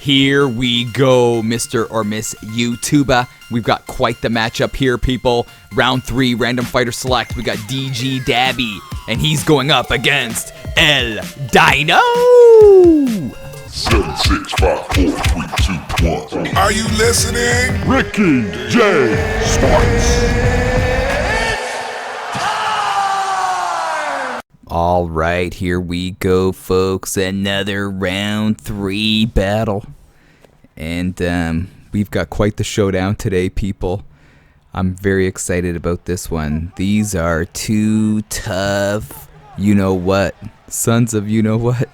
Here we go, Mr. or Miss YouTuber. We've got quite the matchup here, people. Round 3, random fighter select. We got DG Dabiken, and he's going up against Dyno. 7, 6, 5, 4, 3, 2, 1. Are you listening? Ricky J. Sports. All right, here we go, folks. Another round 3 battle. And we've got quite the showdown today, people. I'm very excited about this one. These are two tough you-know-what, sons of you-know-what.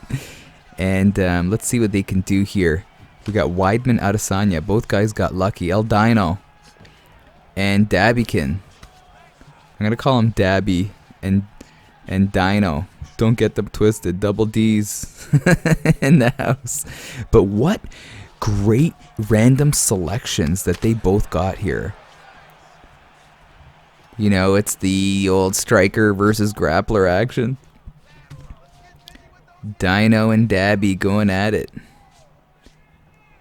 And let's see what they can do here. We got Weidman, Adesanya. Both guys got lucky. Dyno and Dabiken. I'm going to call him Dabby and Dyno. Don't get them twisted. Double D's in the house. But what great random selections that they both got here. You know, it's the old striker versus grappler action. Dyno and Dabby going at it.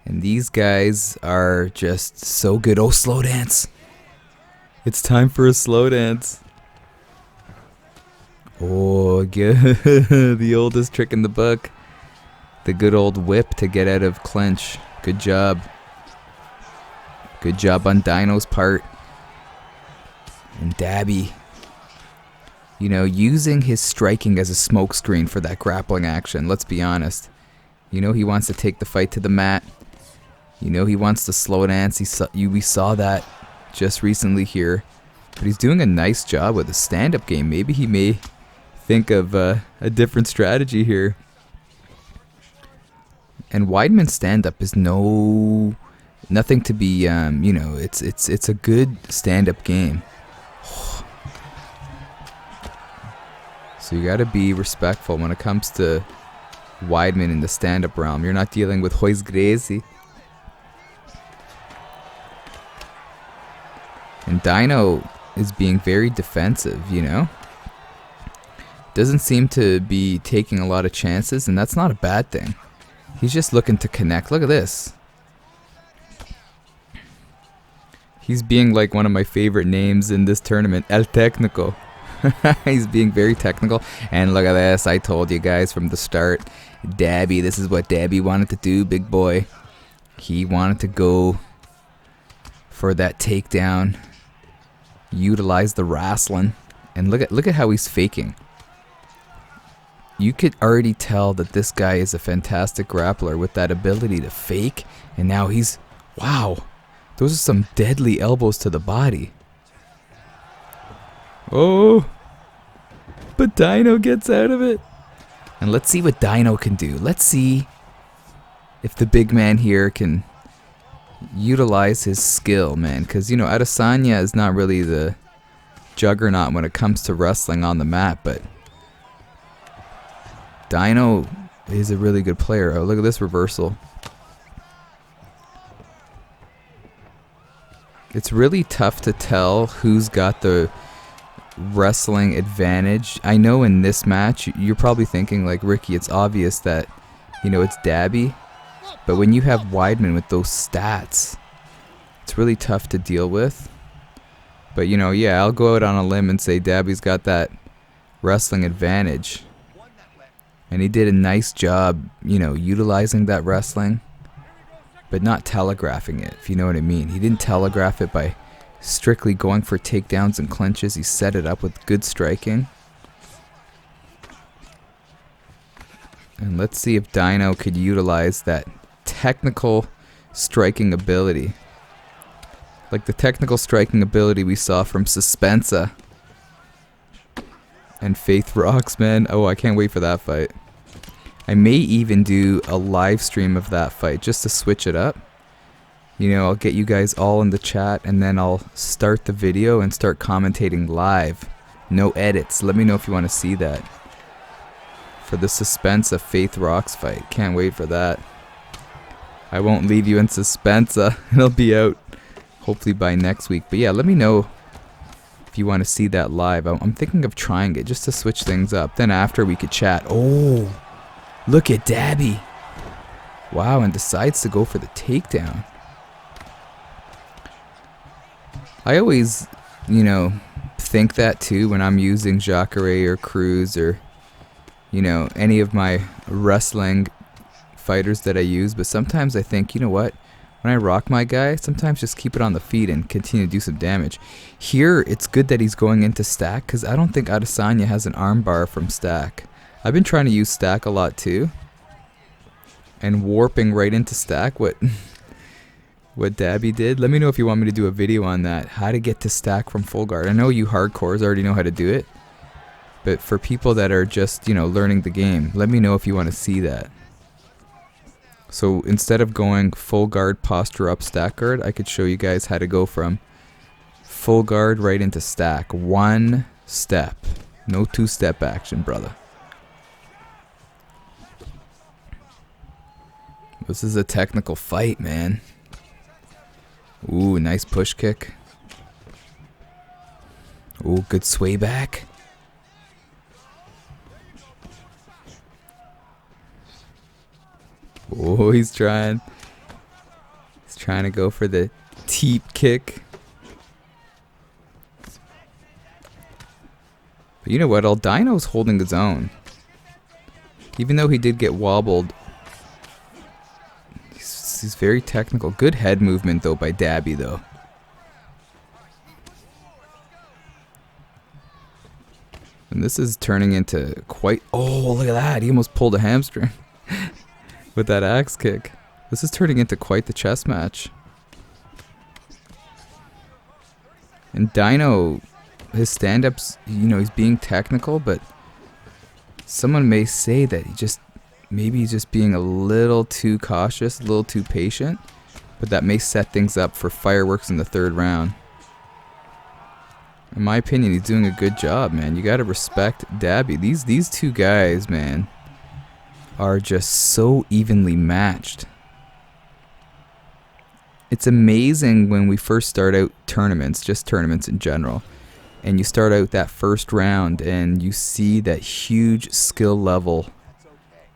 And these guys are just so good. Oh, slow dance. It's time for a slow dance. Oh, good. The oldest trick in the book. The good old whip to get out of clinch. Good job. Good job on Dyno's part. And Dabby, you know, using his striking as a smokescreen for that grappling action. Let's be honest. You know he wants to take the fight to the mat. You know he wants to slow dance. We saw that just recently here. But he's doing a nice job with the stand-up game. Maybe he may think of a different strategy here. And Weidman's stand-up is nothing to be, you know, it's a good stand-up game. So you got to be respectful when it comes to Weidman in the stand-up realm. You're not dealing with Royce Gracie. And Dyno is being very defensive, you know. Doesn't seem to be taking a lot of chances, and that's not a bad thing. He's just looking to connect. Look at this. He's being like one of my favorite names in this tournament, El Técnico. He's being very technical. And look at this. I told you guys from the start. Dabby, this is what Dabby wanted to do, big boy. He wanted to go for that takedown. Utilize the wrestling. And look at how he's faking. You could already tell that this guy is a fantastic grappler with that ability to fake. And now he's... Wow. Those are some deadly elbows to the body. Oh. But Dyno gets out of it. And let's see what Dyno can do. Let's see if the big man here can utilize his skill, man. Because, you know, Adesanya is not really the juggernaut when it comes to wrestling on the mat. But Dyno is a really good player. Oh, look at this reversal. It's really tough to tell who's got the wrestling advantage. I know in this match, you're probably thinking like, Ricky, it's obvious that, you know, it's Dabby. But when you have Weidman with those stats, it's really tough to deal with. But, you know, yeah, I'll go out on a limb and say Dabby's got that wrestling advantage. And he did a nice job, you know, utilizing that wrestling, but not telegraphing it, if you know what I mean. He didn't telegraph it by strictly going for takedowns and clinches. He set it up with good striking. And let's see if Dyno could utilize that technical striking ability. Like the technical striking ability we saw from Suspensa and Faith Rocks, man. Oh, I can't wait for that fight. I may even do a live stream of that fight just to switch it up. You know, I'll get you guys all in the chat and then I'll start the video and start commentating live. No edits. Let me know if you want to see that. For the suspense of Faith Rocks fight. Can't wait for that. I won't leave you in suspense. It'll be out hopefully by next week. But yeah, let me know if you want to see that live. I'm thinking of trying it just to switch things up. Then after we could chat. Oh, look at Dabby. Wow, and decides to go for the takedown. I always, you know, think that too when I'm using Jacare or Cruz or, you know, any of my wrestling fighters that I use. But sometimes I think, you know what? When I rock my guy, sometimes just keep it on the feet and continue to do some damage. Here, it's good that he's going into stack because I don't think Adesanya has an armbar from stack. I've been trying to use stack a lot too. And warping right into stack, what Dabby did. Let me know if you want me to do a video on that. How to get to stack from full guard. I know you hardcores already know how to do it. But for people that are just, you know, learning the game, let me know if you want to see that. So instead of going full guard, posture up, stack guard, I could show you guys how to go from full guard right into stack. One step. No two-step action, brother. This is a technical fight, man. Ooh, nice push kick. Ooh, good sway back. Oh, he's trying to go for the teep kick. But you know what? Dyno's holding his own. Even though he did get wobbled, he's very technical. Good head movement though by Dabby though. And this is turning into quite... Oh, look at that. He almost pulled a hamstring. With that axe kick. This is turning into quite the chess match. And Dyno, his stand-ups, you know, he's being technical, but someone may say that maybe he's just being a little too cautious, a little too patient, but that may set things up for fireworks in the third round. In my opinion, he's doing a good job, man. You gotta respect Dabby. These two guys, man, are just so evenly matched. It's amazing when we first start out tournaments, just tournaments in general, and you start out that first round and you see that huge skill level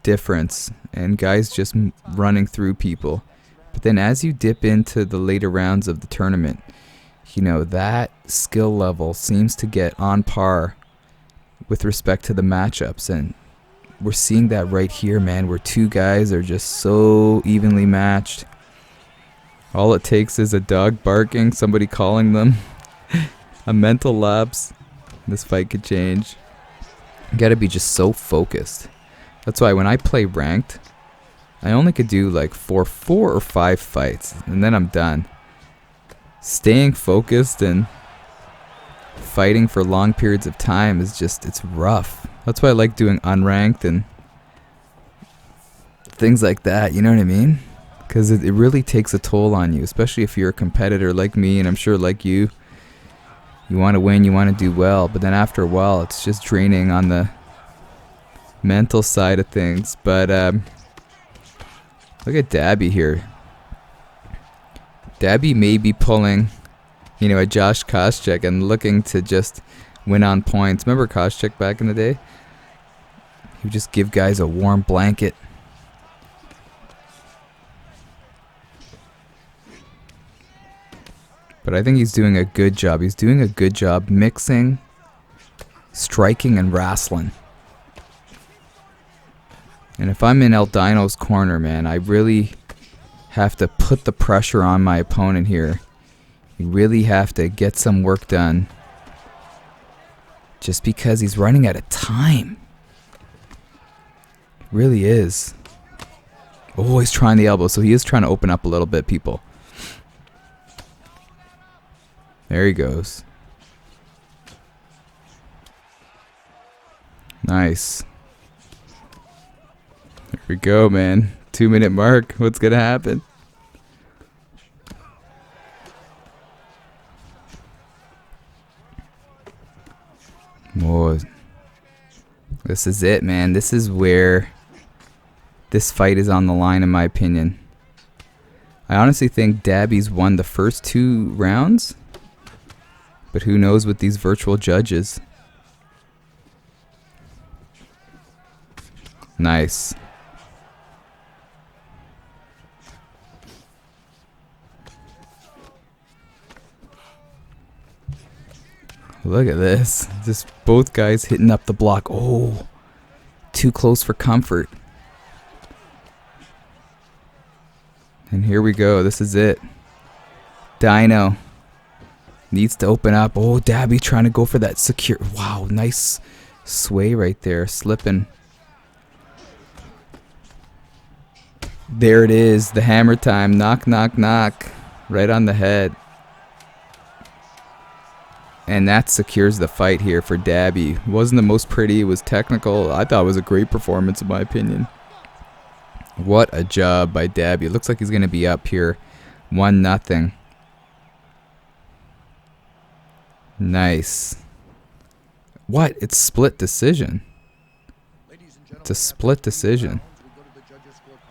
difference and guys just running through people. But then as you dip into the later rounds of the tournament, you know, that skill level seems to get on par with respect to the matchups, and we're seeing that right here, man, where two guys are just so evenly matched. All it takes is a dog barking, somebody calling them, a mental lapse. This fight could change. You gotta be just so focused. That's why when I play ranked, I only could do like four or five fights, and then I'm done. Staying focused and fighting for long periods of time is just, it's rough. That's why I like doing unranked and things like that, you know what I mean? Because it really takes a toll on you, especially if you're a competitor like me, and I'm sure like you. You want to win, you want to do well, but then after a while, it's just draining on the mental side of things. But look at Dabby here. Dabby may be pulling, you know, a Josh Koscheck and looking to just win on points. Remember Koscheck back in the day? He would just give guys a warm blanket. But I think he's doing a good job. He's doing a good job mixing, striking, and wrestling. And if I'm in Dyno's corner, man, I really have to put the pressure on my opponent here. You really have to get some work done. Just because he's running out of time. It really is. Oh, he's trying the elbow, so he is trying to open up a little bit, people. There he goes. Nice. There we go, man. 2-minute mark. What's gonna happen? Oh, this is it, man. This is where this fight is on the line, in my opinion. I honestly think Dabby's won the first 2 rounds, but who knows with these virtual judges. Nice. Look at this. Just both guys hitting up the block. Oh, too close for comfort. And here we go. This is it. Dyno needs to open up. Oh, Dabby trying to go for that secure. Wow, nice sway right there. Slipping. There it is. The hammer time. Knock, knock, knock. Right on the head. And that secures the fight here for Dabby. Wasn't the most pretty. It was technical. I thought it was a great performance in my opinion. What a job by Dabby. It looks like he's going to be up here. 1-0. Nice. What? It's split decision. It's a split decision.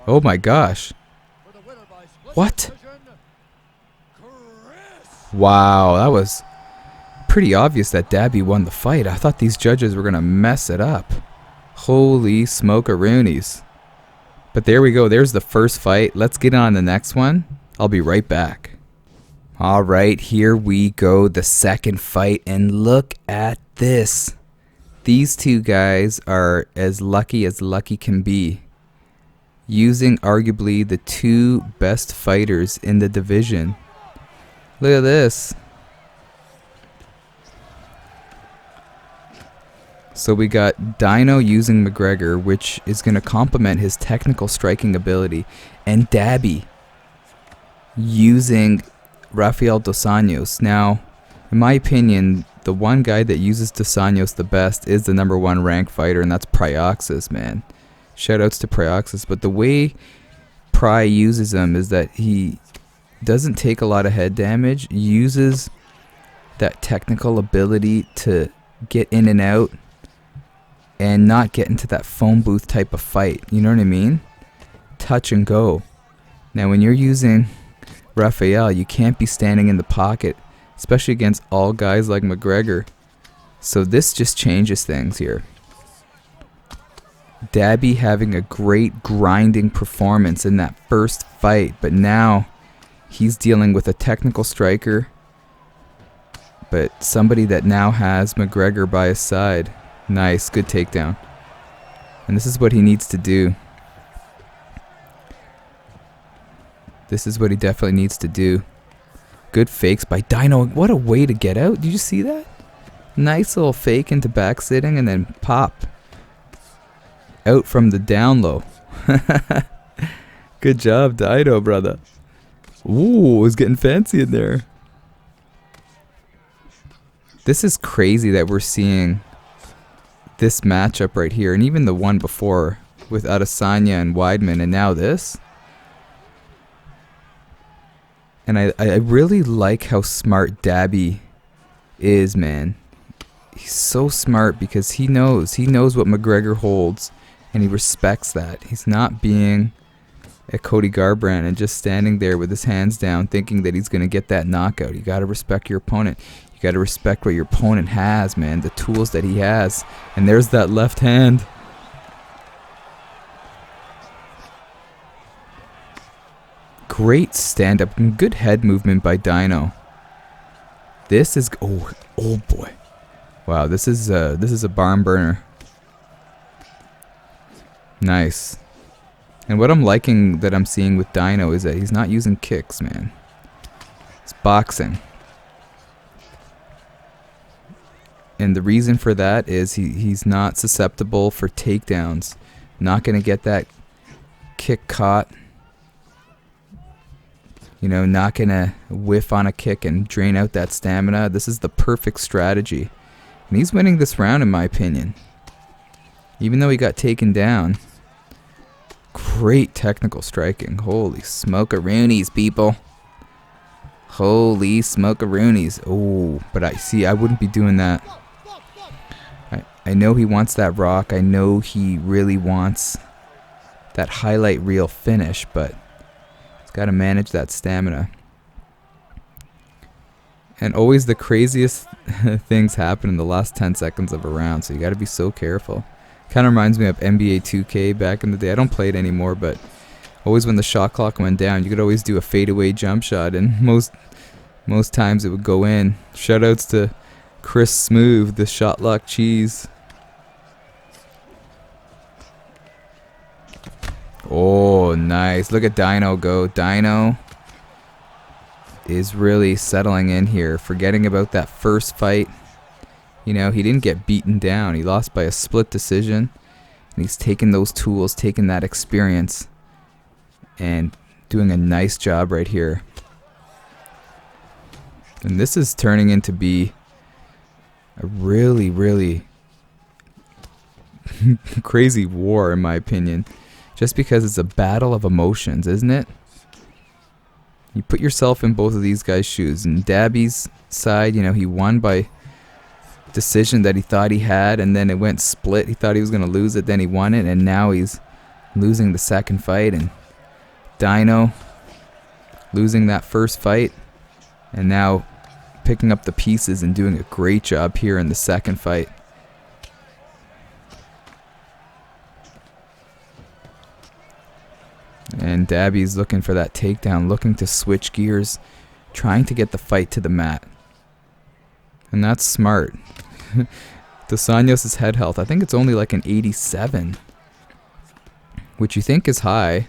Oh my gosh. What? Wow, that was pretty obvious that Dabby won the fight. I thought these judges were going to mess it up. Holy smoke-a-roonies. But there we go. There's the first fight. Let's get on the next one. I'll be right back. All right, here we go. The second fight. And look at this. These two guys are as lucky can be. Using arguably the two best fighters in the division. Look at this. So we got Dyno using McGregor, which is going to complement his technical striking ability. And Dabby using Rafael Dos Anjos. Now, in my opinion, the one guy that uses Dos Anjos the best is the #1 ranked fighter, and that's Prioxis, man. Shoutouts to Prioxis. But the way Pry uses him is that he doesn't take a lot of head damage, uses that technical ability to get in and out, and not get into that phone booth type of fight. You know what I mean? Touch and go. Now when you're using Rafael, you can't be standing in the pocket, especially against all guys like McGregor. So this just changes things here. Dabby having a great grinding performance in that first fight, but now he's dealing with a technical striker, but somebody that now has McGregor by his side. Nice, good takedown. And this is what he needs to do. This is what he definitely needs to do. Good fakes by Dyno. What a way to get out. Did you see that? Nice little fake into back sitting and then pop. Out from the down low. Good job, Dyno, brother. Ooh, it was getting fancy in there. This is crazy that we're seeing this matchup right here, and even the one before with Adesanya and Weidman, and now this. And I really like how smart Dabby is, man. He's so smart because he knows what McGregor holds, and he respects that. He's not being a Cody Garbrandt and just standing there with his hands down thinking that he's going to get that knockout. You got to respect your opponent. You got to respect what your opponent has, man, the tools that he has. And there's that left hand. Great stand-up and good head movement by Dyno. This is oh boy. Wow, this is a barn burner. Nice. And what I'm liking that I'm seeing with Dyno is that he's not using kicks, man. It's boxing. And the reason for that is he's not susceptible for takedowns. Not going to get that kick caught. You know, not going to whiff on a kick and drain out that stamina. This is the perfect strategy. And he's winning this round in my opinion. Even though he got taken down. Great technical striking. Holy smoke-a-roonies, people. Holy smoke-a-roonies. Oh, but I wouldn't be doing that. I know he wants that rock. I know he really wants that highlight reel finish, but he's got to manage that stamina. And always the craziest things happen in the last 10 seconds of a round, so you got to be so careful. Kind of reminds me of NBA 2K back in the day. I don't play it anymore, but always when the shot clock went down, you could always do a fadeaway jump shot, and most times it would go in. Shoutouts to Chris Smooth, the shot lock cheese. Oh, nice. Look at Dyno go. Dyno is really settling in here, forgetting about that first fight. You know, he didn't get beaten down. He lost by a split decision. And he's taking those tools, taking that experience, and doing a nice job right here. And this is turning into be a really, really crazy war, in my opinion. Just because it's a battle of emotions, isn't it? You put yourself in both of these guys' shoes. And Dabby's side, you know, he won by decision that he thought he had, and then it went split. He thought he was going to lose it, then he won it, and now he's losing the second fight. And Dyno losing that first fight, and now picking up the pieces and doing a great job here in the second fight. And Dabby's looking for that takedown, looking to switch gears, trying to get the fight to the mat. And that's smart. Dos Anjos' head health, I think it's only like an 87, which you think is high,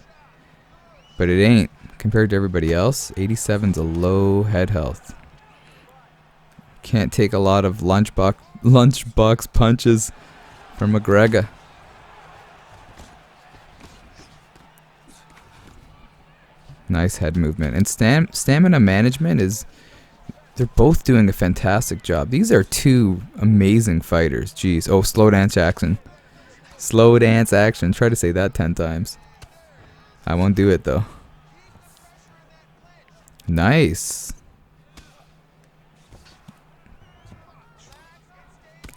but it ain't compared to everybody else. 87's a low head health. Can't take a lot of lunchbox punches from McGregor. Nice head movement. And stamina management is... They're both doing a fantastic job. These are two amazing fighters. Jeez. Oh, slow dance action. Slow dance action. Try to say that 10 times. I won't do it, though. Nice.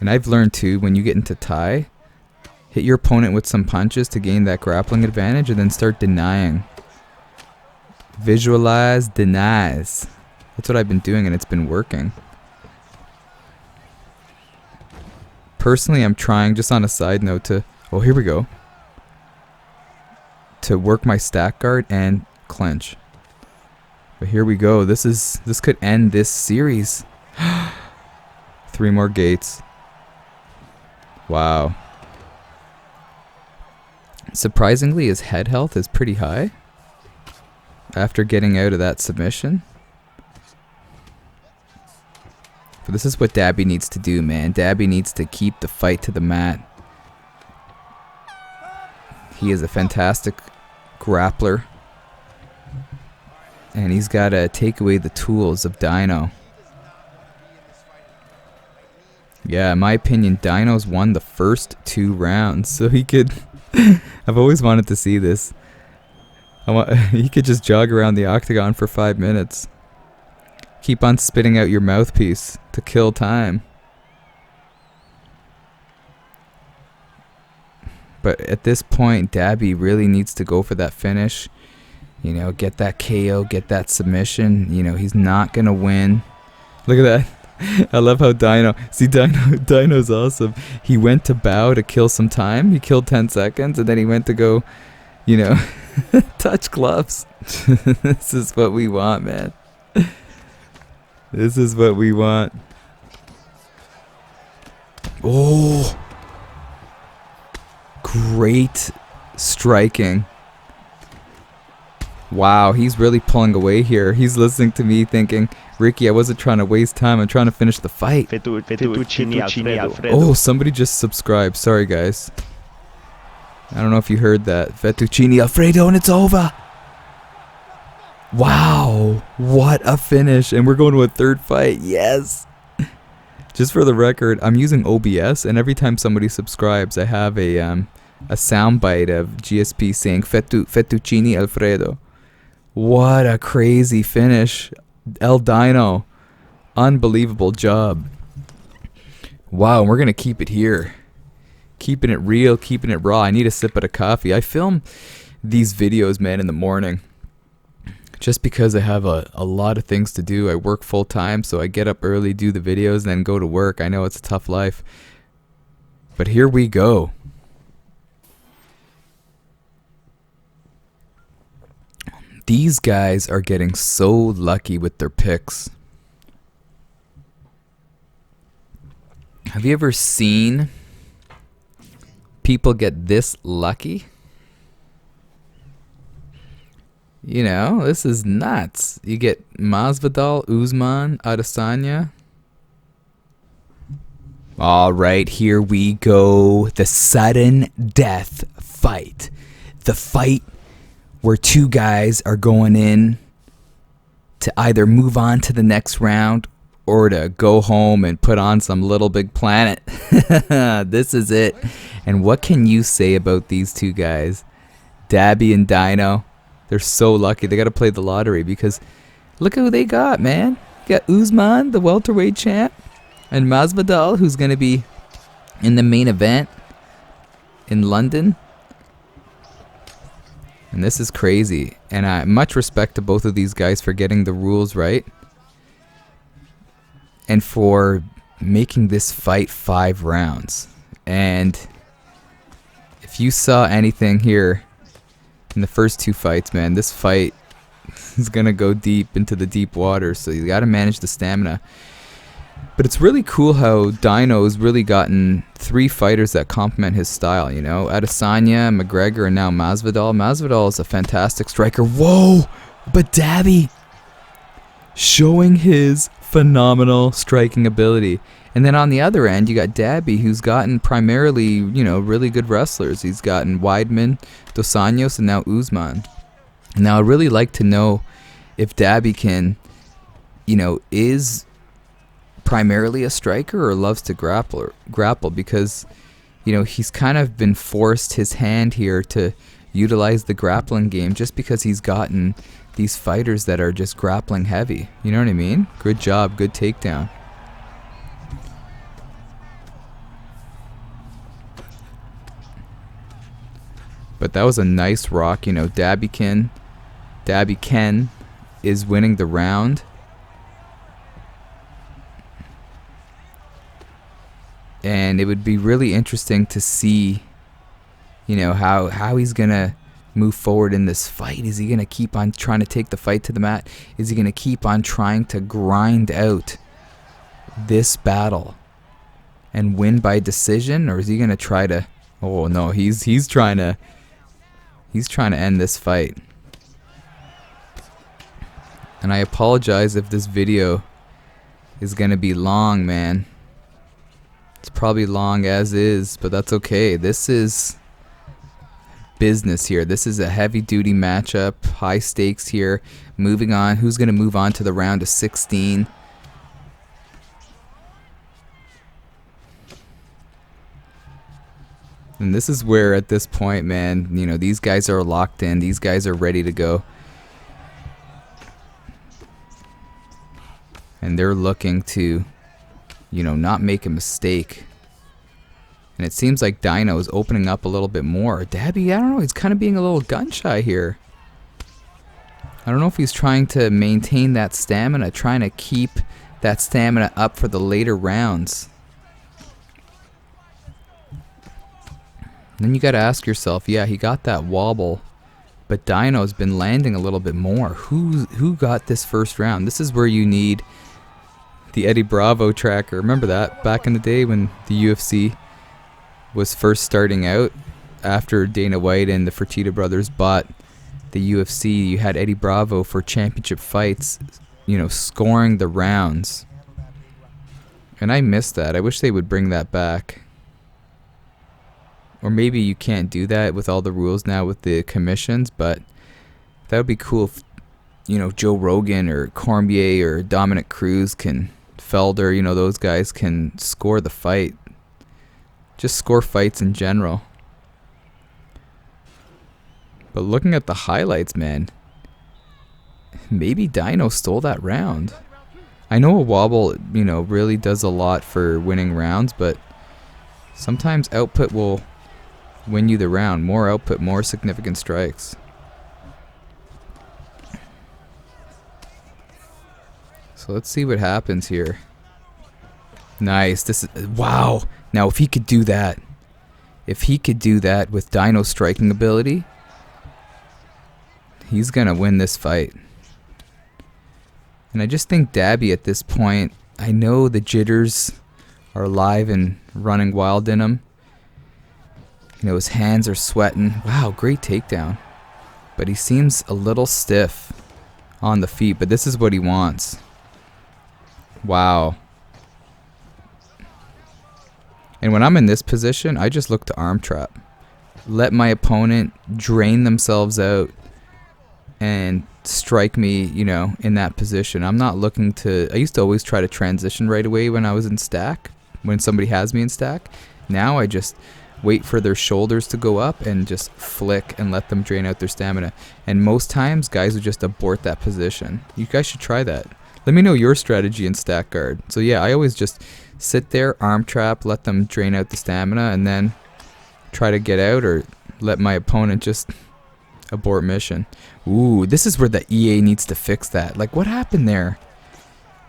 And I've learned, too, when you get into Thai, hit your opponent with some punches to gain that grappling advantage and then start denying. Visualize, denies. That's what I've been doing, and it's been working. Personally, I'm trying, just on a side note, to... Oh, here we go. To work my stack guard and clinch. But here we go. This could end this series. 3 more gates. Wow. Surprisingly, his head health is pretty high. After getting out of that submission. But this is what Dabby needs to do, man. Dabby needs to keep the fight to the mat. He is a fantastic grappler. And he's got to take away the tools of Dyno. Yeah, in my opinion, Dyno's won the first 2 rounds. So he could... I've always wanted to see this. He could just jog around the octagon for 5 minutes. Keep on spitting out your mouthpiece to kill time. But at this point, Dabby really needs to go for that finish. You know, get that KO, get that submission. You know, he's not going to win. Look at that. I love how Dyno... See, Dyno's awesome. He went to bow to kill some time. He killed 10 seconds, and then he went to go, you know, touch gloves. This is what we want, man. This is what we want. Oh! Great striking. Wow, he's really pulling away here. He's listening to me thinking, Ricky, I wasn't trying to waste time. I'm trying to finish the fight. Oh, somebody just subscribed. Sorry, guys. I don't know if you heard that. Fettuccine Alfredo, and it's over. Wow, what a finish. And we're going to a 3rd fight. Yes. Just for the record, I'm using OBS, and every time somebody subscribes, I have a soundbite of GSP saying Fettuccine Alfredo. What a crazy finish. El Dyno. Unbelievable job. Wow, we're going to keep it here. Keeping it real, keeping it raw. I need a sip of coffee. I film these videos, man, in the morning. Just because I have a lot of things to do. I work full time, so I get up early, do the videos, and then go to work. I know it's a tough life. But here we go. These guys are getting so lucky with their picks. Have you ever seen people get this lucky? You know, this is nuts. You get Masvidal, Usman, Adesanya. All right, here we go. The sudden death fight. The fight where two guys are going in to either move on to the next round or to go home and put on some Little Big Planet. This is it. And what can you say about these two guys? Dabby and Dyno. They're so lucky. They got to play the lottery because look who they got, man. You got Usman, the welterweight champ, and Masvidal, who's going to be in the main event in London. And this is crazy. And I much respect to both of these guys for getting the rules right and for making this fight 5 rounds. And if you saw anything here in the first 2 fights, man, this fight is going to go deep into the deep water. So you got to manage the stamina. But it's really cool how Dyno's really gotten 3 fighters that complement his style, you know. Adesanya, McGregor, and now Masvidal. Masvidal is a fantastic striker. Whoa! But Dabby showing his phenomenal striking ability. And then on the other end, you got Dabby, who's gotten primarily, you know, really good wrestlers. He's gotten Weidman, Dos Anjos, and now Usman. Now, I'd really like to know if Dabiken, you know, is primarily a striker or loves to grapple because, you know, he's kind of been forced his hand here to utilize the grappling game just because he's gotten these fighters that are just grappling heavy. You know what I mean? Good job, good takedown. But that was a nice rock, you know. Dabiken is winning the round. And it would be really interesting to see, you know, how he's going to move forward in this fight. Is he going to keep on trying to take the fight to the mat? Is he going to keep on trying to grind out this battle and win by decision? Or is he going to try to... Oh, no, he's trying to end this fight. And I apologize if this video is going to be long, man. It's probably long as is, but that's okay. This is business here. This is a heavy-duty matchup, high stakes here. Moving on. Who's going to move on to the round of 16? And this is where, at this point, man, you know, these guys are locked in. These guys are ready to go. And they're looking to, you know, not make a mistake. And it seems like Dyno is opening up a little bit more. Dabby, I don't know, he's kind of being a little gun shy here. I don't know if he's trying to maintain that stamina, trying to keep that stamina up for the later rounds. Then you got to ask yourself, yeah, he got that wobble, but Dyno's been landing a little bit more. Who got this first round? This is where you need the Eddie Bravo tracker. Remember that back in the day when the UFC was first starting out? After Dana White and the Fertitta brothers bought the UFC, you had Eddie Bravo for championship fights, you know, scoring the rounds. And I miss that. I wish they would bring that back. Or maybe you can't do that with all the rules now with the commissions, but that would be cool if, you know, Joe Rogan or Cormier or Dominic Cruz can, Felder, you know, those guys can score the fight. Just score fights in general. But looking at the highlights, man, maybe Dyno stole that round. I know a wobble, you know, really does a lot for winning rounds, but sometimes output will win you the round. More output, more significant strikes. So let's see what happens here. Nice. This is, wow. Now if he could do that, with Dyno's striking ability, he's gonna win this fight. And I just think Dabby at this point, I know the jitters are alive and running wild in him. You know, his hands are sweating. Wow, great takedown. But he seems a little stiff on the feet, but this is what he wants. Wow. And when I'm in this position, I just look to arm trap. Let my opponent drain themselves out and strike me, you know, in that position. I'm not looking to... I used to always try to transition right away when I was in stack, when somebody has me in stack. Now I just wait for their shoulders to go up and just flick and let them drain out their stamina. And most times, guys would just abort that position. You guys should try that. Let me know your strategy in stack guard. So yeah, I always just sit there, arm trap, let them drain out the stamina, and then try to get out or let my opponent just abort mission. Ooh, this is where the EA needs to fix that. Like, what happened there?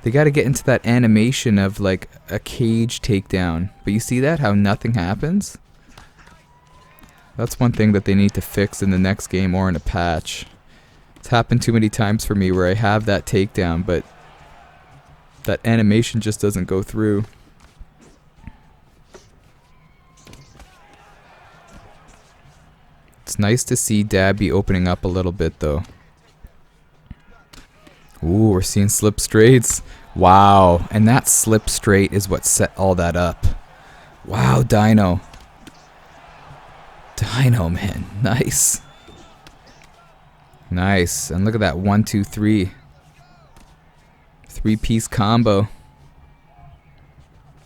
They got to get into that animation of like a cage takedown. But you see that? How nothing happens? That's one thing that they need to fix in the next game or in a patch. It's happened too many times for me where I have that takedown, but that animation just doesn't go through. It's nice to see Dabby opening up a little bit, though. Ooh, we're seeing slip straights. Wow, and that slip straight is what set all that up. Wow, Dyno. Dyno, man. Nice. Nice. And look at that 1, 2, 3. 3-piece combo.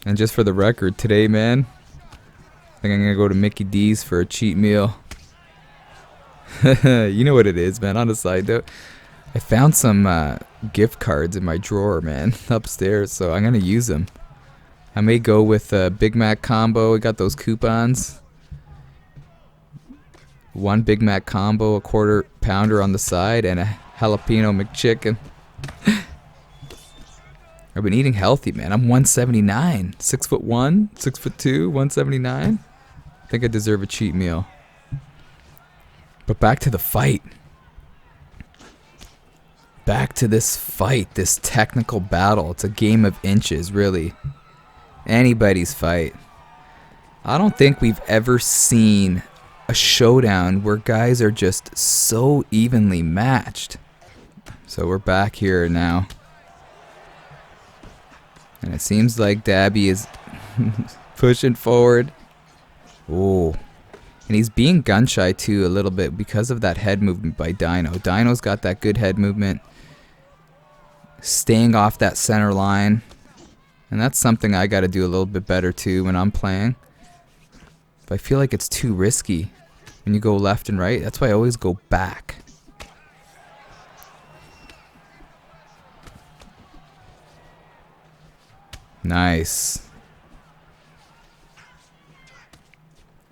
And just for the record, today, man, I think I'm going to go to Mickey D's for a cheat meal. You know what it is, man. On a side note, I found some gift cards in my drawer, man, upstairs, so I'm going to use them. I may go with a Big Mac combo. I got those coupons. 1 Big Mac combo, a quarter pounder on the side, and a jalapeno McChicken. I've been eating healthy, man. I'm 179. 6'1", 6'2", 179. I think I deserve a cheat meal. But back to the fight. Back to this fight, this technical battle. It's a game of inches, really. Anybody's fight. I don't think we've ever seen a showdown where guys are just so evenly matched. So we're back here now. And it seems like Dabby is pushing forward. Oh. And he's being gun shy too a little bit because of that head movement by Dyno. Dyno's got that good head movement. Staying off that center line. And that's something I got to do a little bit better too when I'm playing. But I feel like it's too risky when you go left and right. That's why I always go back. Nice.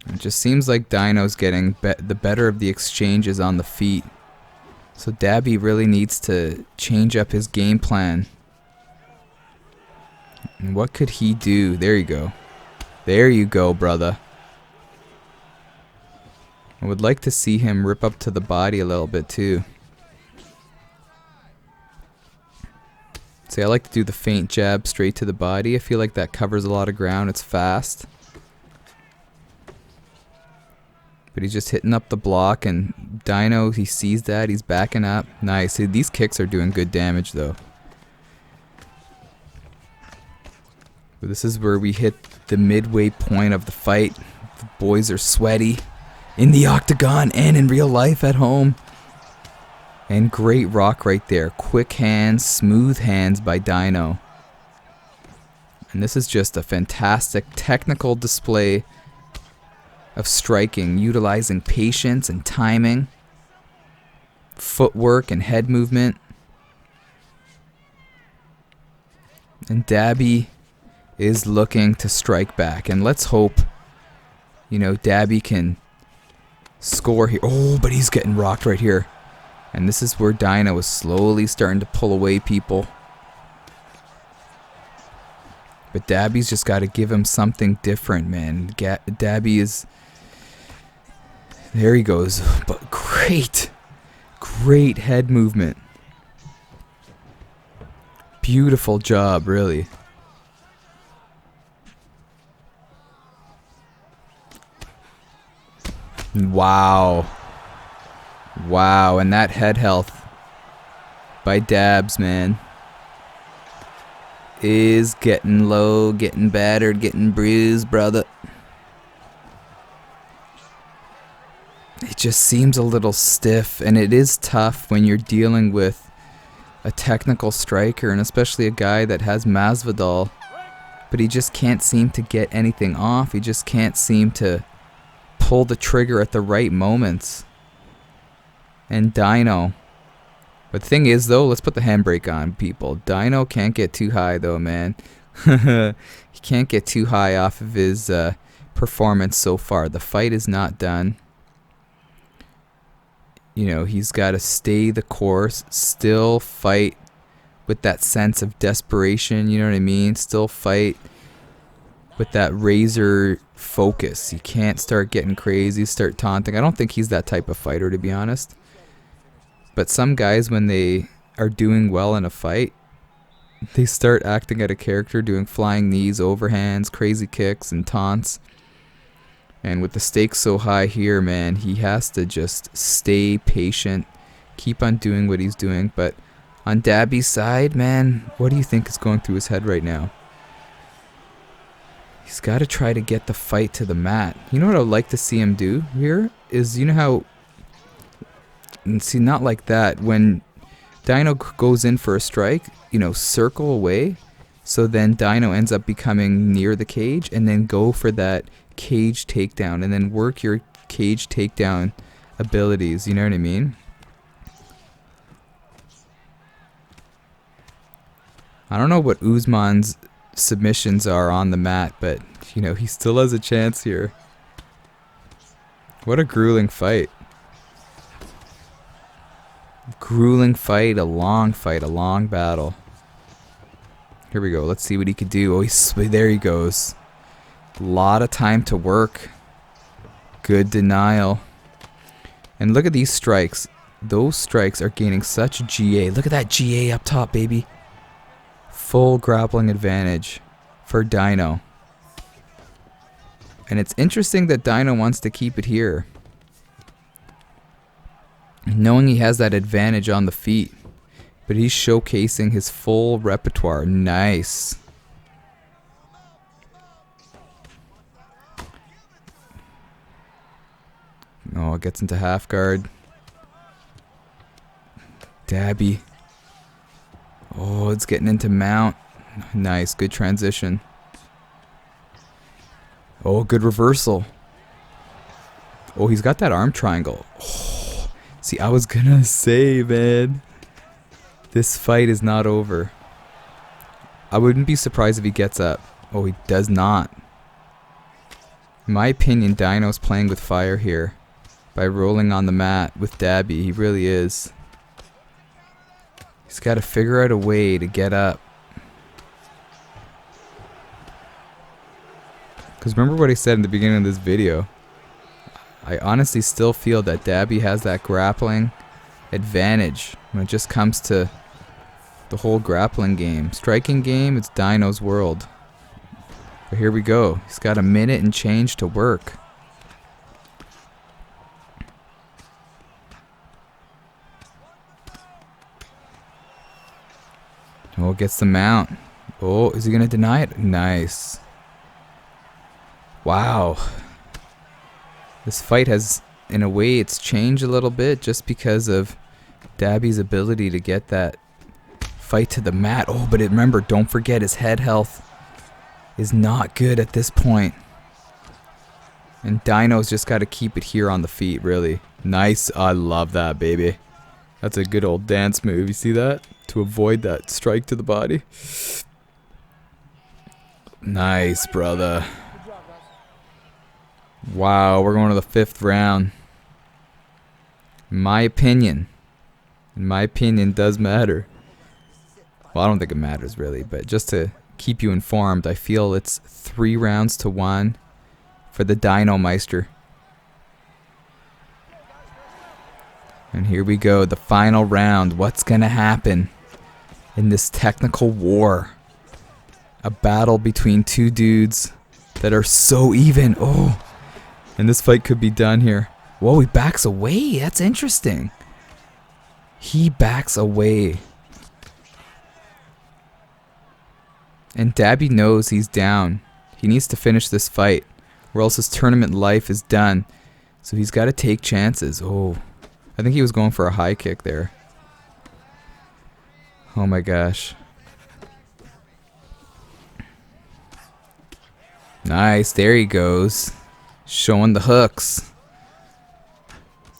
It just seems like Dyno's getting the better of the exchanges on the feet. So Dabby really needs to change up his game plan. And what could he do? There you go. There you go, brother. I would like to see him rip up to the body a little bit too. See, I like to do the feint jab straight to the body. I feel like that covers a lot of ground. It's fast. But he's just hitting up the block, and Dyno, he sees that. He's backing up. Nice. See, these kicks are doing good damage, though. But this is where we hit the midway point of the fight. The boys are sweaty in the octagon and in real life at home. And great rock right there. Quick hands, smooth hands by Dyno. And this is just a fantastic technical display of striking, utilizing patience and timing, footwork and head movement. And Dabby is looking to strike back. And let's hope, you know, Dabby can score here. Oh, but he's getting rocked right here. And this is where Dyno is slowly starting to pull away people. But Dabby's just got to give him something different, man. Dabby is... There he goes. But great head movement. Beautiful job, really. Wow. Wow, and that head health by Dabs, man, is getting low, getting battered, getting bruised, brother. It just seems a little stiff, and it is tough when you're dealing with a technical striker, and especially a guy that has Masvidal, but he just can't seem to get anything off. He just can't seem to pull the trigger at the right moments. And Dyno. But the thing is, though, let's put the handbrake on, people. Dyno can't get too high, though, man. He can't get too high off of his performance so far. The fight is not done. You know, he's got to stay the course, still fight with that sense of desperation, you know what I mean? Still fight with that razor focus. He can't start getting crazy, start taunting. I don't think he's that type of fighter, to be honest. But some guys, when they are doing well in a fight, they start acting out of character, doing flying knees, overhands, crazy kicks, and taunts. And with the stakes so high here, man, he has to just stay patient, keep on doing what he's doing. But on Dabby's side, man, what do you think is going through his head right now? He's got to try to get the fight to the mat. You know what I would like to see him do here? Is, you know how... And see, not like that. When Dyno goes in for a strike, you know, circle away. So then Dyno ends up becoming near the cage, and then go for that cage takedown, and then work your cage takedown abilities, you know what I mean? I don't know what Usman's submissions are on the mat, but you know, he still has a chance here. What a grueling fight. Grueling fight, a long battle. Here we go, let's see what he could do. Oh, there he goes. A lot of time to work. Good denial. And look at these strikes. Those strikes are gaining such GA. Look at that GA up top, baby. Full grappling advantage for Dyno. And it's interesting that Dyno wants to keep it here, knowing he has that advantage on the feet. But he's showcasing his full repertoire. Nice. Oh, it gets into half guard. Dabby. Oh, it's getting into mount. Nice, good transition. Oh, good reversal. Oh, he's got that arm triangle. Oh, see, I was gonna say, man, this fight is not over. I wouldn't be surprised if he gets up. Oh, he does not. In my opinion, Dyno's playing with fire here by rolling on the mat with Dabby. He really is. He's got to figure out a way to get up. Because remember what I said in the beginning of this video. I honestly still feel that Dabby has that grappling advantage when it just comes to the whole grappling game. Striking game, it's Dyno's world. But here we go. He's got a minute and change to work. Oh, gets the mount. Oh, is he going to deny it? Nice. Wow. This fight has, in a way, it's changed a little bit just because of Dabby's ability to get that fight to the mat. Oh, but remember, don't forget his head health is not good at this point. And Dyno's just got to keep it here on the feet, really. Nice. I love that, baby. That's a good old dance move. You see that? To avoid that strike to the body. Nice, brother. Wow, we're going to the 5th round. In my opinion does matter. Well, I don't think it matters really, but just to keep you informed, I feel it's 3 rounds to 1 for the Dyno Meister. And here we go, the final round. What's gonna happen in this technical war? A battle between two dudes that are so even. Oh, and this fight could be done here. Whoa, he backs away. That's interesting. He backs away. And Dabby knows he's down. He needs to finish this fight, or else his tournament life is done. So he's got to take chances. Oh, I think he was going for a high kick there. Oh my gosh. Nice, there he goes. Showing the hooks.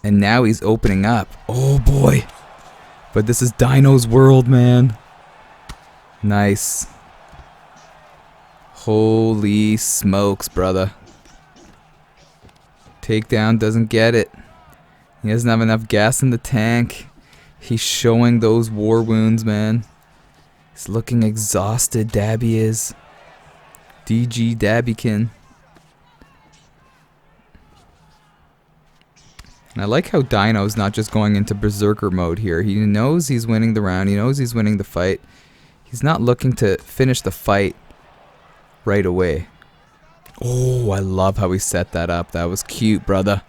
And now he's opening up. Oh boy. But this is Dyno's world, man. Nice. Holy smokes, brother. Takedown doesn't get it. He doesn't have enough gas in the tank. He's showing those war wounds, man. He's looking exhausted, Dabby is. DG Dabiken. And I like how Dyno's not just going into berserker mode here. He knows he's winning the round. He knows he's winning the fight. He's not looking to finish the fight right away. Oh, I love how he set that up. That was cute, brother.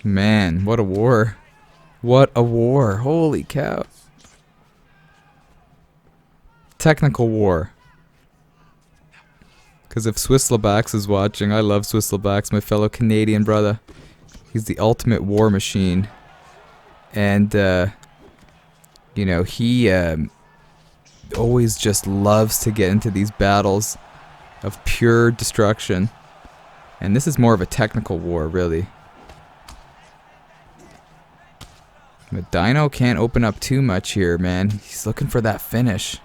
Man, what a war. What a war. Holy cow. Technical war. Because if Swisslabax is watching, I love Swisslabax, my fellow Canadian brother. He's the ultimate war machine. And, you know, he always just loves to get into these battles of pure destruction. And this is more of a technical war, really. But Dyno can't open up too much here, man. He's looking for that finish.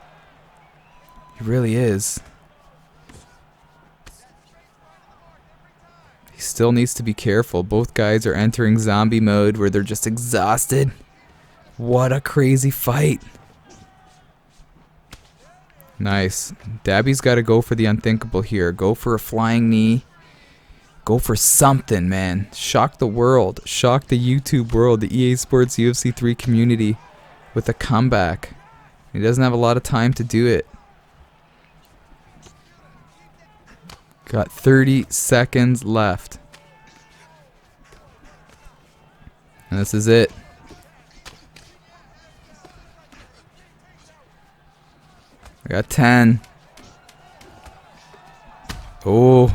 He really is. He still needs to be careful. Both guys are entering zombie mode where they're just exhausted. What a crazy fight. Nice. Dabby's got to go for the unthinkable here. Go for a flying knee. Go for something, man. Shock the world. Shock the YouTube world, the EA Sports UFC 3 community with a comeback. He doesn't have a lot of time to do it. Got 30 seconds left. And this is it. I got 10. Oh.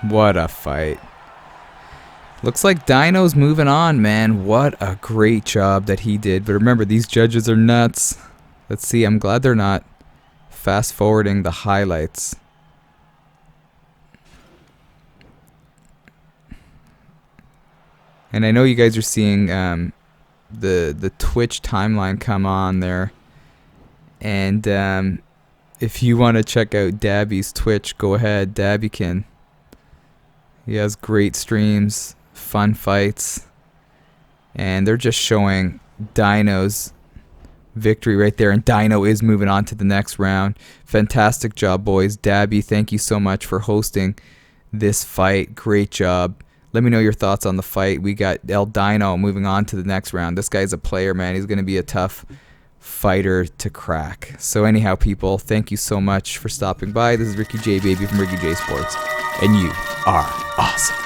What a fight. Looks like Dyno's moving on, man. What a great job that he did. But remember, these judges are nuts. Let's see. I'm glad they're not fast forwarding the highlights. And I know you guys are seeing the Twitch timeline come on there. And if you want to check out Dabby's Twitch, go ahead, Dabiken. He has great streams, fun fights, and they're just showing Dyno's victory right there, and Dyno is moving on to the next round. Fantastic job, boys. Dabby, thank you so much for hosting this fight. Great job. Let me know your thoughts on the fight. We got El Dyno moving on to the next round. This guy's a player, man. He's going to be a tough fighter to crack. So anyhow, people, thank you so much for stopping by. This is Ricky J, baby, from Ricky J Sports, and you are awesome.